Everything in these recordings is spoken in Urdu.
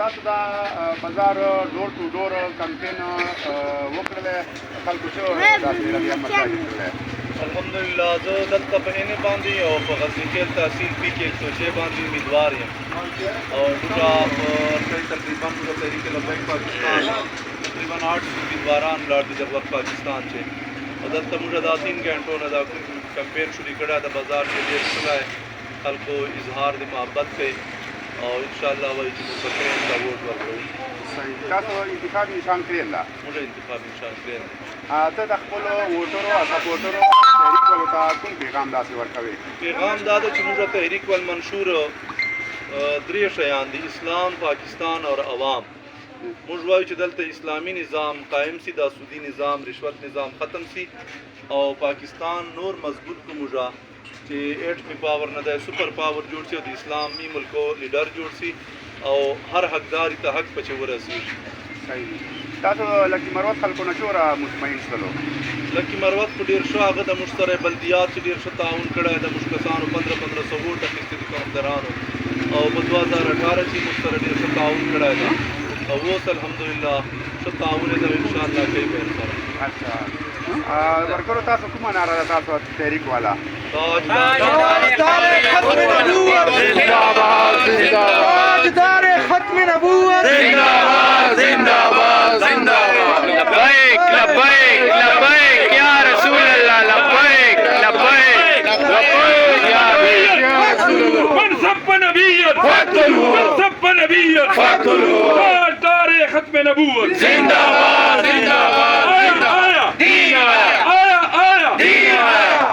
تاسو دا بازار ډور ټو ډور کمپین وکړل خلکو شو تاسو لري مشاهده کړل الحمدلله زه دلته په هنه باندې او په غزنی کې تحصیل پی کې 106 باندې امیدوار یم او دا تقریبا د تحریک لبیک پاکستان تقریبا 8 امیدواران لاړ دي د پاکستان چې دلته موږ دا 3 غنټو نه دا کمپین شروع کړه د بازار کې ډیر څه خلکو اظهار د محبت کوي او ان شاء الله وایي چې موږ به دا ووټ ورکړو تاسو انتخاب نشان کړل موږ انتخاب نشان کړل ته د خپل ووټرو او سپورټرو تحریک ولته کوم پیغام داسې ورکوي پیغام دا ده چې موږ تحریک والمنشور درې شیان دي اسلام پاکستان او عوام موږ وایو چې دلته اسلامي نظام قائم سي دا سودي نظام رشوت نظام ختم سي او پاکستان نور مضبوط کو موږ چې ایټمی پاور نه د سپر پاور جوړ شي او د اسلامي ملکو لیډر جوړ شي او هر حقدار ته حق پچې ورسیږي صحیح تاسو لکه مروت خلکو نشوره مطمئن شلو لکه مروت په ډیر شو هغه د مشترک بلدیات چې ډیر ښه تعاون کړی د مشکسانو 1500 ووټ اخیستي دي کومدارانو او په 2018 کې مشترک ډیر ښه تعاون کړی دی او اوس الحمدلله ښه تعاون دی ان شاء الله کوي به سره اچھا ورکرو تاسو کومه ناره ده تاسو تحریک والا تاجدار ختم نبوت زنده‌باد تاجدار ختم نبوت زنده‌باد زنده‌باد زنده‌باد لبیک لبیک لبیک یا رسول اللہ لبیک لبیک لبیک یا رسول اللہ من سب نبيا فاقتلوه من سب نبيا فاقتلوه تاجدار ختم نبوت زنده‌باد زنده‌باد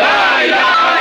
لا إله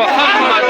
محمد